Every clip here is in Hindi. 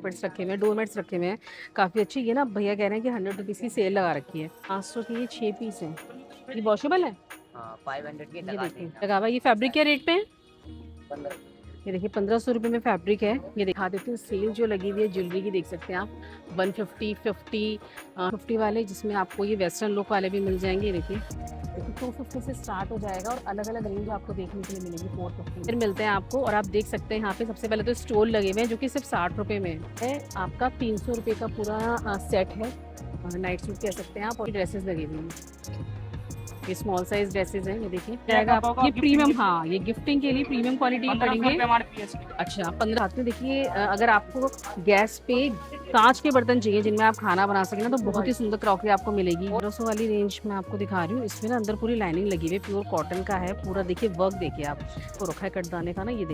मेट्स रखे हुए हैं, डोरमेट्स रखे हुए हैं काफ़ी अच्छी। ये ना भैया कह रहे हैं कि 100 रुपीज़ की सेल लगा रखी है। 500 की ये 6 पीस है। ये वॉशेबल है। हाँ 500 की ये लगा देखिए देना। लगा हुआ, ये फैब्रिक क्या रेट पे है? 15। ये देखिए 1500 रुपये में फैब्रिक है। ये दिखा देती हूँ सेल जो लगी हुई है ज्वेलरी की, देख सकते हैं आप। 150, 50 वाले, जिसमें आपको ये वेस्टर्न लुक वाले भी मिल जाएंगे। ये देखिए 250 से स्टार्ट हो जाएगा और अलग अलग रेंज आपको देखने के लिए मिलेगी। 450 फिर मिलते हैं आपको। और आप देख सकते हैं यहाँ पे सबसे पहले तो स्टोल लगे हुए हैं जो कि सिर्फ 60 रुपये में है। आपका 300 रुपये का पूरा सेट है। नाइट सूट कह सकते हैं आप। और ड्रेसेस लगी हुई हैं, ये स्मॉल साइज ड्रेसेस हैं। ये देखिए जाएगा आप, ये प्रीमियम, हाँ ये गिफ्टिंग के लिए प्रीमियम क्वालिटी के पड़ेंगे। अच्छा 15 हाथ में। देखिए अगर आपको गैस पे कांच के बर्तन चाहिए जिनमें आप खाना बना सकें ना, तो बहुत ही सुंदर क्रॉकरी आपको मिलेगी। 1500 वाली रेंज में आपको दिखा रही हूँ। इसमें ना अंदर पूरी लाइनिंग लगी हुई है, प्योर कॉटन का है पूरा। देखिए वर्क देखिए आप, तो रखा है कटदाने का ना। ये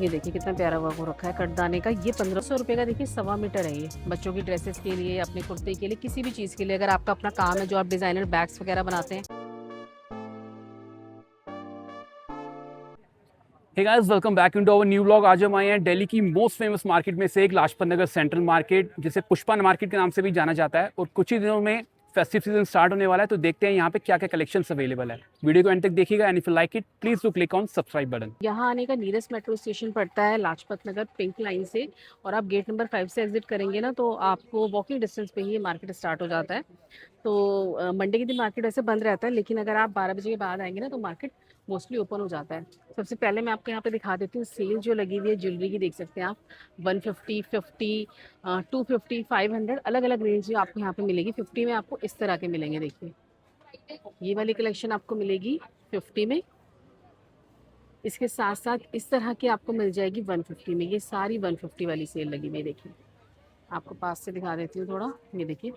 देखिए कितना प्यारा वर्क हो रखा है कटदाने का। ये 1500 रुपये का देखिए 1.25 मीटर है। ये बच्चों की ड्रेसेस के लिए, अपने कुर्ते के लिए, किसी भी चीज़ के लिए, अगर आपका अपना काम है जो आप डिज़ाइनर बैग्स वगैरह बनाते हैं। Hey guys, welcome back into our new vlog. आज हम आए हैं दिल्ली की मोस्ट फेमस मार्केट में से एक, लाजपत नगर सेंट्रल मार्केट, जिसे पुष्पा मार्केट के नाम से भी जाना जाता है। और कुछ ही दिनों में फेस्टिव सीजन स्टार्ट होने वाला है, तो देखते हैं यहाँ पे क्या क्या कलेक्शंस अवेलेबल है। वीडियो को एंड तक देखिएगा and if you like it please do click on subscribe button. यहाँ आने का नीयरेस्ट मेट्रो स्टेशन पड़ता है लाजपत नगर पिंक लाइन से। और आप गेट नंबर 5 से एग्जिट करेंगे ना, तो आपको वॉकिंग डिस्टेंस पे ही ये मार्केट स्टार्ट हो जाता है। तो मंडे के दिन मार्केट ऐसे बंद रहता है, लेकिन अगर आप 12 बजे के बाद आएंगे ना, तो मार्केट मोस्टली ओपन हो जाता है। सबसे पहले मैं आपको यहाँ पे दिखा देती हूँ सेल जो लगी हुई है ज्वेलरी की, देख सकते हैं आप। 150, 50, 250, 500 अलग अलग रेंज आपको यहाँ पे मिलेगी। 50 में आपको इस तरह के मिलेंगे। देखिए ये वाली कलेक्शन आपको मिलेगी 50 में। इसके साथ साथ इस तरह की आपको मिल जाएगी 150 में। ये सारी 150 वाली सेल लगी हुई है। देखिए आपको पास से दिखा देती हूँ थोड़ा। ये देखिए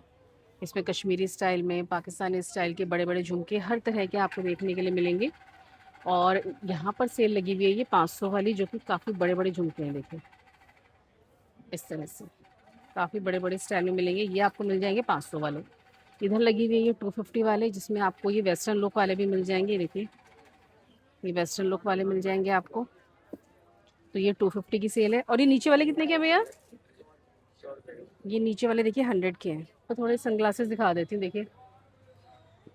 इसमें कश्मीरी स्टाइल में, पाकिस्तानी स्टाइल के बड़े बड़े झुमके हर तरह के आपको देखने के लिए मिलेंगे। और यहाँ पर सेल लगी हुई है ये 500 वाली, जो कि काफ़ी बड़े बड़े झुमके हैं। देखिए इस तरह से काफ़ी बड़े बड़े स्टाइल में मिलेंगे। ये आपको मिल जाएंगे 500 वाले। इधर लगी हुई है ये 250 वाले, जिसमें आपको ये वेस्टर्न लुक वाले भी मिल जाएंगे। देखिए ये वेस्टर्न लुक वाले मिल जाएंगे आपको। तो ये 250 की सेल है। और ये नीचे वाले कितने के हैं भैया? ये नीचे वाले देखिए 100 के हैं। तो थोड़े सनग्लासेस दिखा देती हूँ। देखिए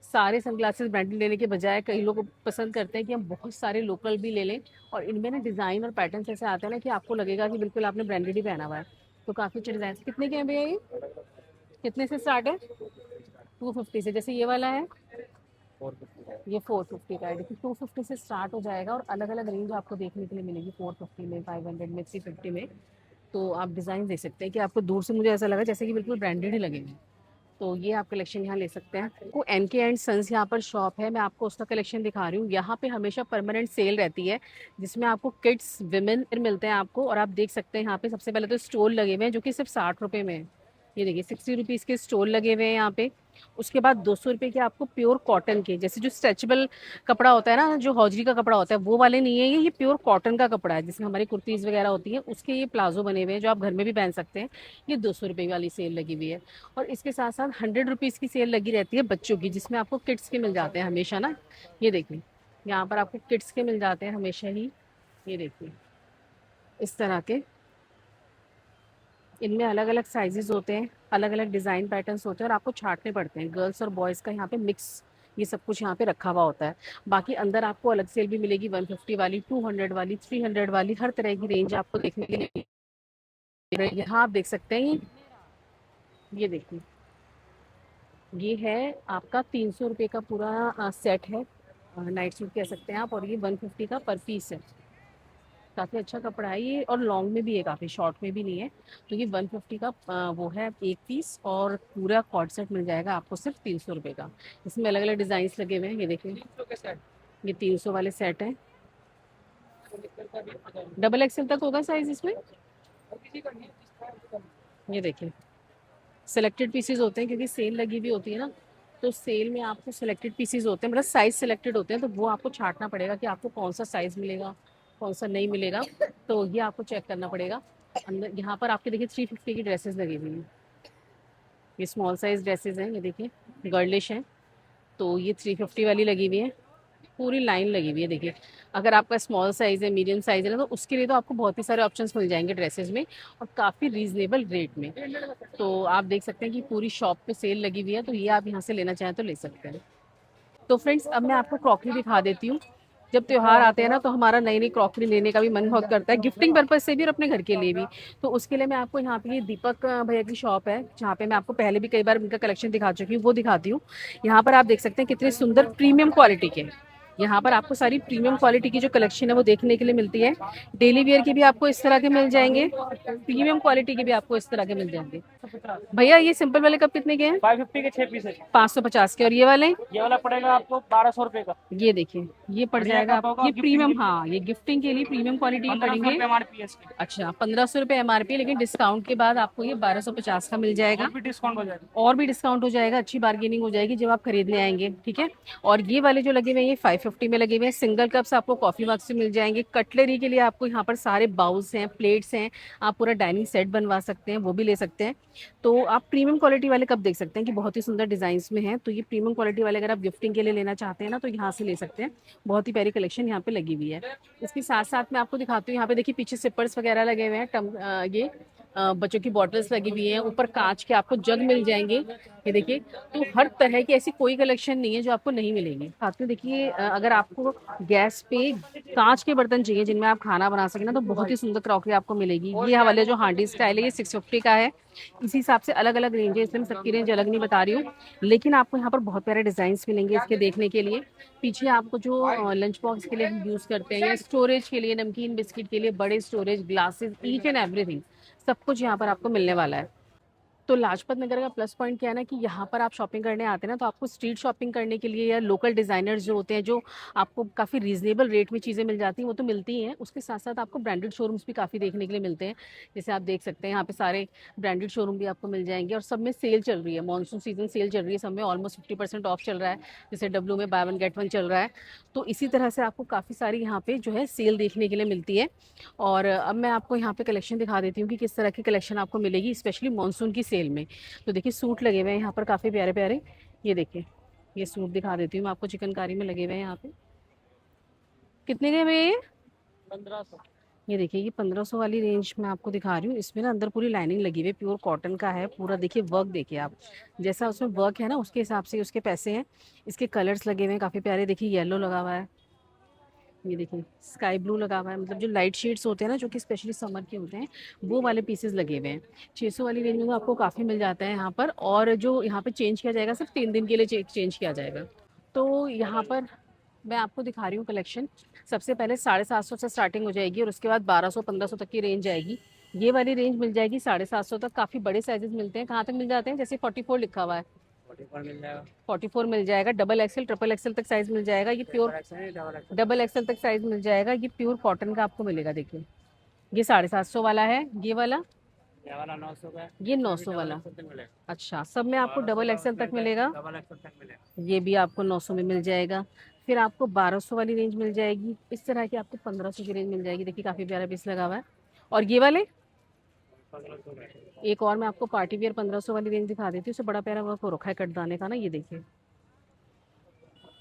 सारे सनग्लासेस ब्रांडेड लेने के बजाय कई लोग पसंद करते हैं कि हम बहुत सारे लोकल भी ले लें। और इनमें ना डिज़ाइन और पैटर्न ऐसे आते हैं ना कि आपको लगेगा कि बिल्कुल आपने ब्रांडेड ही पहना हुआ है। तो काफ़ी अच्छे डिज़ाइन। कितने के हैं भैया ये? कितने से स्टार्ट है? 250 से। जैसे ये वाला है ये 450 का है। देखिए 250 से स्टार्ट हो जाएगा और अलग अलग रेंज आपको देखने के लिए मिलेगी। 450 में, 500 में, 350 में। तो आप डिज़ाइन देख सकते हैं कि आपको दूर से मुझे ऐसा लगा जैसे कि बिल्कुल ब्रांडेड ही लगेंगे। तो ये आप कलेक्शन यहाँ ले सकते हैं। को एनके एंड सन्स यहाँ पर शॉप है, मैं आपको उसका कलेक्शन दिखा रही हूँ। यहाँ पे हमेशा परमानेंट सेल रहती है, जिसमें आपको किड्स, विमेन मिलते हैं आपको। और आप देख सकते हैं यहाँ पे सबसे पहले तो स्टोल लगे हुए हैं जो कि सिर्फ 60 रुपये में है। ये देखिए 60 रुपीज़ के स्टोल लगे हुए हैं यहाँ पे। उसके बाद 200 रुपये के आपको प्योर कॉटन के, जैसे जो स्ट्रेचेबल कपड़ा होता है ना, जो हौजरी का कपड़ा होता है, वो वाले नहीं है ये प्योर कॉटन का कपड़ा है, जिसमें हमारी कुर्तीज़ वगैरह होती है, उसके ये प्लाजो बने हुए हैं जो आप घर में भी पहन सकते हैं। ये 200 रुपये वाली सेल लगी हुई है। और इसके साथ साथ 100 रुपीज़ की सेल लगी रहती है बच्चों की, जिसमें आपको किड्स के मिल जाते हैं हमेशा ना। ये देखिए यहाँ पर आपको किड्स के मिल जाते हैं हमेशा ही। ये देखिए इस तरह के, इनमें अलग अलग साइजेस होते हैं, अलग अलग डिज़ाइन पैटर्न्स होते हैं और आपको छांटने पड़ते हैं। गर्ल्स और बॉयज़ का यहाँ पे मिक्स ये सब कुछ यहाँ पे रखा हुआ होता है। बाकी अंदर आपको अलग सेल भी मिलेगी, 150 वाली, 200 वाली, 300 वाली, हर तरह की रेंज आपको देखने के लिए मिल रही है। यहाँ आप देख सकते हैं ये देखिए ये है आपका 300 रुपये का पूरा सेट है। नाइट सूट कह सकते हैं आप। और ये 150 का पर पीस है। काफ़ी अच्छा कपड़ा है ये, और लॉन्ग में भी है, काफ़ी शॉर्ट में भी नहीं है। तो ये 150 का वो है एक पीस, और पूरा कॉर्ड सेट मिल जाएगा आपको सिर्फ 300 रुपये का। इसमें अलग अलग डिज़ाइन लगे हुए हैं। ये देखिए ये 300 वाले सेट हैं। डबल एक्सएल तक होगा साइज इसमें। ये देखिए सिलेक्टेड पीसेज होते हैं, क्योंकि सेल लगी हुई होती है ना, तो सेल में आपको सिलेक्टेड पीसेज होते हैं, मतलब साइज सिलेक्टेड होते हैं। तो वो आपको छांटना पड़ेगा कि आपको कौन सा साइज मिलेगा, कौन सा नहीं मिलेगा। तो ये आपको चेक करना पड़ेगा। अंदर यहाँ पर आपके देखिए 350 की ड्रेसेस लगी हुई हैं। ये स्मॉल साइज ड्रेसेस हैं। ये देखिए गर्लिश हैं। तो ये 350 वाली लगी हुई है। पूरी लाइन लगी हुई है देखिए। अगर आपका स्मॉल साइज़ है, मीडियम साइज़ है ना, तो उसके लिए तो आपको बहुत ही सारे ऑप्शंस मिल जाएंगे ड्रेसेस में, और काफ़ी रीजनेबल रेट में। तो आप देख सकते हैं कि पूरी शॉप पे सेल लगी हुई है, तो ये आप यहाँ से लेना चाहें तो ले सकते हैं। तो फ्रेंड्स, अब मैं आपको क्रॉकरी दिखा देती हूँ। जब त्योहार आते हैं ना, तो हमारा नई नई क्रॉकरी लेने का भी मन बहुत करता है, गिफ्टिंग पर्पज से भी और अपने घर के लिए भी। तो उसके लिए मैं आपको यहाँ पे, ये दीपक भैया की शॉप है, जहाँ पे मैं आपको पहले भी कई बार उनका कलेक्शन दिखा चुकी हूँ, वो दिखाती हूँ। यहाँ पर आप देख सकते हैं कितने सुंदर प्रीमियम क्वालिटी के, यहाँ पर आपको सारी प्रीमियम क्वालिटी की जो कलेक्शन है वो देखने के लिए मिलती है। डेली वेयर के भी आपको इस तरह के मिल जाएंगे, प्रीमियम क्वालिटी के भी आपको इस तरह के मिल जाएंगे। भैया ये सिंपल वाले कप कितने के हैं? 550 के 6 पीस है। 550 के। और ये वाले? ये वाला पड़ेगा आपको 1200 रुपए का। ये देखिए, ये पड़ बढ़िया जाएगा कप आपको, होगा, ये गिफ्टिंग प्रीमियम, के लिए। हाँ ये गिफ्टिंग के लिए प्रीमियम क्वालिटी के 1500 पड़ेंगे। रुपए एमआरपी है इसकी। अच्छा, 1500 रुपये एमआरपी, लेकिन डिस्काउंट के बाद आपको ये 1250 का मिल जाएगा। और भी डिस्काउंट हो जाएगा। और भी डिस्काउंट हो जाएगा, अच्छी बार्गेनिंग हो जाएगी जब आप खरीदने आएंगे, ठीक है। और ये वाले जो लगे हुए हैं, ये 550 में लगे हुए हैं। सिंगल कप्स आपको कॉफी मग से मिल जाएंगे। कटलरी के लिए आपको यहाँ पर सारे बाउल्स हैं, प्लेट्स हैं, आप पूरा डाइनिंग सेट बनवा सकते हैं, वो भी ले सकते हैं। तो आप प्रीमियम क्वालिटी वाले कप देख सकते हैं कि बहुत ही सुंदर डिजाइन में हैं। तो ये प्रीमियम क्वालिटी वाले अगर आप गिफ्टिंग के लिए लेना चाहते हैं ना, तो यहाँ से ले सकते हैं। बहुत ही प्यारी कलेक्शन यहाँ पे लगी हुई है। इसके साथ साथ मैं आपको दिखाती हूँ, यहाँ पे देखिए पीछे सिपर्स वगैरह लगे हुए हैं, ये बच्चों की बॉटल्स लगी हुई हैं, ऊपर कांच के आपको जग मिल जाएंगे, ये देखिए। तो हर तरह की ऐसी कोई कलेक्शन नहीं है जो आपको नहीं मिलेगी। साथ में देखिए, अगर आपको गैस पे कांच के बर्तन चाहिए जिनमें आप खाना बना सकें ना, तो बहुत ही सुंदर क्रॉकरी आपको मिलेगी। ये वाले जो हांडी स्टाइल है, ये 650 का है। इसी हिसाब से अलग अलग रेंज है, इसमें सबकी रेंज अलग नहीं बता रही हूँ, लेकिन आपको यहाँ पर बहुत प्यारे डिजाइन मिलेंगे इसके देखने के लिए। पीछे आपको जो लंच बॉक्स के लिए हम यूज करते हैं, या स्टोरेज के लिए, नमकीन बिस्किट के लिए बड़े storage, glasses, each and everything, सब कुछ यहाँ पर आपको मिलने वाला है। तो लाजपत नगर का प्लस पॉइंट क्या है ना, कि यहाँ पर आप शॉपिंग करने आते हैं ना, तो आपको स्ट्रीट शॉपिंग करने के लिए, या लोकल डिज़ाइनर्स जो होते हैं, जो आपको काफ़ी रीजनेबल रेट में चीज़ें मिल जाती हैं, वो तो मिलती ही हैं। उसके साथ साथ आपको ब्रांडेड शोरूम्स भी काफ़ी देखने के लिए मिलते हैं। जैसे आप देख सकते हैं, यहाँ पे सारे ब्रांडेड शोरूम भी आपको मिल जाएंगे, और सब में सेल चल रही है, मानसून सीजन सेल चल रही है, सब में ऑलमोस्ट 50% ऑफ चल रहा है। जैसे डब्लू में बाय वन गेट वन चल रहा है। तो इसी तरह से आपको काफ़ी सारी यहाँ पे जो है सेल देखने के लिए मिलती है। और अब मैं आपको यहाँ पे कलेक्शन दिखा देती हूँ कि किस तरह की कलेक्शन आपको मिलेगी, स्पेशली मानसून की सेल में। तो देखिए, सूट लगे हुए हैं यहाँ पर काफ़ी प्यारे प्यारे। ये देखिए, ये सूट दिखा देती हूँ मैं आपको, चिकनकारी में लगे हुए हैं यहाँ पे। कितने के भैया ये? 1500। ये देखिए, ये 1500 वाली रेंज में आपको दिखा रही हूँ। इसमें ना अंदर पूरी लाइनिंग लगी हुई है, प्योर कॉटन का है पूरा। देखिए वर्क, देखिए आप, जैसा उसमें वर्क है ना, उसके हिसाब से उसके पैसे हैं। इसके कलर्स लगे हुए हैं काफ़ी प्यारे। देखिए येलो लगा हुआ है, ये देखिए स्काई ब्लू लगा हुआ है, मतलब जो लाइट शेड्स होते हैं ना, जो कि स्पेशली समर के होते हैं, वो वाले पीसेस लगे हुए हैं। 600 वाली रेंज में तो आपको काफ़ी मिल जाता है यहाँ पर। और जो यहाँ पे चेंज किया जाएगा, सिर्फ 3 दिन के लिए चेंज किया जाएगा। तो यहाँ पर मैं आपको दिखा रही हूँ कलेक्शन। सबसे पहले 750 से स्टार्टिंग हो जाएगी, और उसके बाद 1200-1500 तक की रेंज आएगी। ये वाली रेंज मिल जाएगी 750 तक। काफ़ी बड़े साइजेस मिलते हैं। कहाँ तक मिल जाते हैं? जैसे 44 लिखा हुआ है, 44 मिल जाएगा। 44 मिल जाएगा। डबल एक्सएल, ट्रिपल एक्सएल तक साइज मिल जाएगा। ये प्योर डबल एक्सएल तक साइज मिल जाएगा। ये प्योर कॉटन का आपको मिलेगा। देखिए, ये 750 वाला है, ये वाला, ये वाला 900 का है। ये 900 वाला। मिलेगा। अच्छा, सब में आपको डबल एक्सएल तक मिलेगा। डबल एक्सल तक मिलेगा। ये भी आपको 900 में मिल जाएगा। फिर आपको 1200 वाली रेंज मिल जाएगी। इस तरह की आपको 1500 की रेंज मिल जाएगी। देखिए काफ़ी प्यारा पीस लगा हुआ है। और ये वाले, 1500 का है। एक और मैं आपको पार्टी वेयर 1500 वाली रेंज दिखा देती हूँ। उससे बड़ा प्यारा वर्क हो रखा है कटदाने का ना, ये देखिए,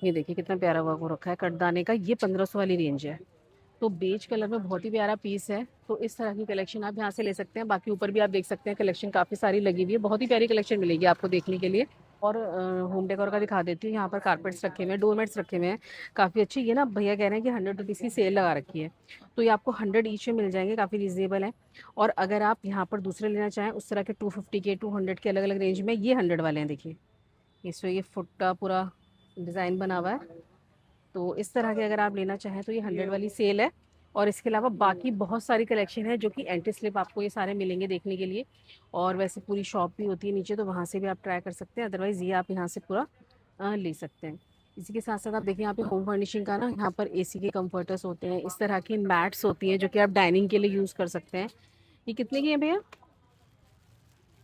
ये देखिए कितना प्यारा वर्क हो रखा है कटदाने का। ये 1500 वाली रेंज है। तो बेज कलर में बहुत ही प्यारा पीस है। तो इस तरह की कलेक्शन आप यहाँ से ले सकते हैं। बाकी ऊपर भी आप देख सकते हैं, कलेक्शन काफ़ी सारी लगी हुई है। बहुत ही प्यारी कलेक्शन मिलेगी आपको देखने के लिए। और होम डेकोर का दिखा देती हूँ। यहाँ पर कारपेट्स रखे हुए हैं, डोरमेट्स रखे हुए हैं काफ़ी अच्छी। ये ना भैया कह रहे हैं कि 100 रुपीज़ की सेल लगा रखी है, तो ये आपको 100 ईच में मिल जाएंगे, काफ़ी रीजनेबल है। और अगर आप यहाँ पर दूसरे लेना चाहें उस तरह के 250 के, 200 के अलग अलग रेंज में, ये 100 वाले हैं। देखिए इसमें ये फुट का पूरा डिज़ाइन बना हुआ है। तो इस तरह के अगर आप लेना चाहें तो ये 100 वाली सेल है। और इसके अलावा बाकी बहुत सारी कलेक्शन है, जो कि एंटी स्लिप आपको ये सारे मिलेंगे देखने के लिए। और वैसे पूरी शॉप भी होती है नीचे, तो वहाँ से भी आप ट्राई कर सकते हैं। अदरवाइज़ ये आप यहाँ से पूरा ले सकते हैं। इसी के साथ साथ आप देखिए, यहाँ पे होम फर्निशिंग का ना, यहाँ पर एसी के कंफर्टर्स होते हैं, इस तरह की मैट्स होती हैं जो कि आप डाइनिंग के लिए यूज़ कर सकते हैं। ये कितने की है भैया?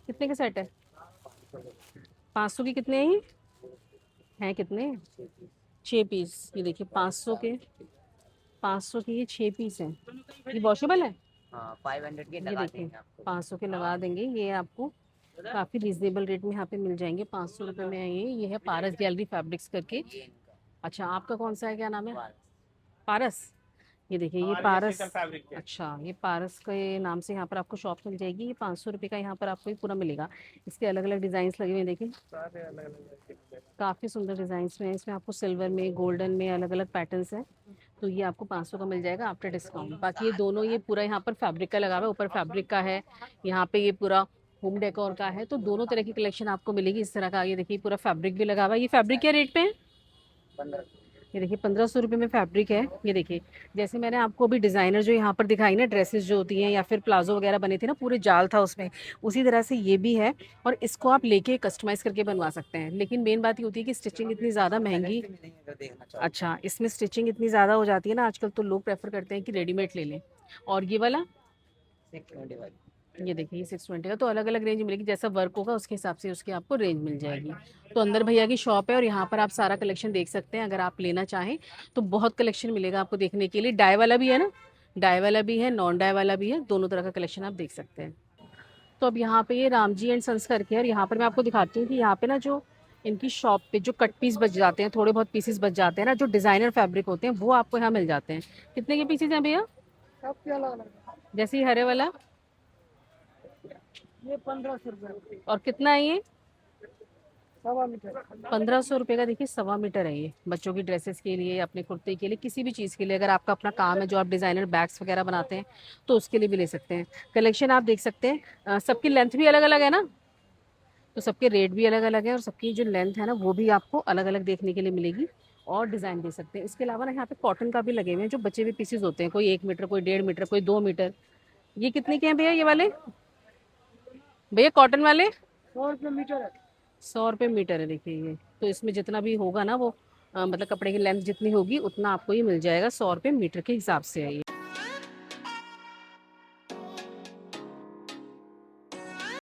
कितने का सेट है? 500 की कितने हैं कितने? 6 पीस। ये देखिए 500 के ये 6 पीस हैं। ये वॉशेबल है। हाँ 500 के ये लगा देखिए देंगे आपको। 500 के लगा देंगे। ये आपको काफ़ी रीजनेबल रेट में यहाँ पे मिल जाएंगे, 500 रुपये में है ये। है पारस गैलरी फैब्रिक्स करके। ये इनका अच्छा, आपका कौन सा है, क्या नाम है? वाल। पारस। ये देखिए ये हमारे पारस। स्पेशल फैब्रिक है। अच्छा, ये पारस के नाम से यहाँ पर आपको शॉप मिल जाएगी। ये 500 रुपये का यहाँ पर आपको ये पूरा मिलेगा। इसके अलग अलग डिज़ाइंस लगे हुए हैं, देखिए सारे अलग अलग। काफ़ी सुंदर डिज़ाइंस में है। इसमें आपको सिल्वर में, गोल्डन में अलग अलग पैटर्न्स हैं। तो ये आपको 500 का मिल जाएगा आफ्टर डिस्काउंट। बाकी ये दोनों, ये पूरा यहाँ पर फैब्रिक का लगा हुआ है, ऊपर फैब्रिक का है, यहाँ पे ये पूरा होम डेकोर का है। तो दोनों तरह की कलेक्शन आपको मिलेगी इस तरह का। ये देखिए पूरा फैब्रिक भी लगा हुआ है। ये फैब्रिक क्या रेट पे है? 15। ये देखिए 1500 रुपये में फैब्रिक है। ये देखिए जैसे मैंने आपको अभी डिज़ाइनर जो यहाँ पर दिखाई ना, ड्रेसेस जो होती हैं या फिर प्लाजो वगैरह बने थे ना, पूरे जाल था उसमें, उसी तरह से ये भी है। और इसको आप लेके कस्टमाइज़ करके बनवा सकते हैं। लेकिन मेन बात ये होती है कि स्टिचिंग इतनी ज़्यादा महंगी। अगर देखना चाहो अच्छा, इसमें स्टिचिंग इतनी ज़्यादा हो जाती है ना आजकल, तो लोग प्रेफर करते हैं कि रेडीमेड ले लें। और ये वाला, 620 वाली। ये देखिए ये 620 का। तो अलग अलग रेंज मिलेगी, जैसा वर्क होगा उसके हिसाब से उसकी आपको रेंज मिल जाएगी। तो अंदर भैया की शॉप है और यहाँ पर आप सारा कलेक्शन देख सकते हैं। अगर आप लेना चाहें तो बहुत कलेक्शन मिलेगा आपको देखने के लिए। डाई वाला भी है ना, डाई वाला भी है, नॉन डाई वाला भी है, दोनों तरह का कलेक्शन आप देख सकते हैं। तो अब यहाँ पे ये राम जी एंड सन्स करके है, और यहाँ पर मैं आपको दिखाती हूँ कि यहाँ पे ना जो इनकी शॉप पे जो कट पीस बच जाते हैं, थोड़े बहुत पीसेस बच जाते हैं ना, जो डिज़ाइनर फैब्रिक होते हैं, वो आपको यहाँ मिल जाते हैं। कितने के पीसेस हैं भैया? जैसे ये हरे वाला, ये 1500 रुपये। और कितना है ये? 1.25 मीटर। 1500 रुपये का। देखिए 1.25 मीटर है ये, बच्चों की ड्रेसेस के लिए, अपने कुर्ते के लिए, किसी भी चीज़ के लिए। अगर आपका अपना काम है जो आप डिज़ाइनर बैग्स वगैरह बनाते हैं तो उसके लिए भी ले सकते हैं। कलेक्शन आप देख सकते हैं। सबकी लेंथ भी अलग अलग है ना, तो सबके रेट भी अलग अलग है, और सबकी जो लेंथ है ना वो भी आपको अलग अलग देखने के लिए मिलेगी। और डिज़ाइन दे सकते हैं। इसके अलावा ना यहाँ पे कॉटन का भी लगे हुए हैं, जो बचे हुए पीसेज होते हैं, कोई 1 मीटर, कोई 1.5 मीटर, कोई 2 मीटर। ये कितने के हैं भैया ये वाले? भैया कॉटन वाले 100 रुपये मीटर है। 100 रुपये मीटर है। देखिए ये तो इसमें जितना भी होगा ना वो मतलब कपड़े की लेंथ जितनी होगी उतना आपको ये मिल जाएगा। 100 रुपये मीटर के हिसाब से है ये।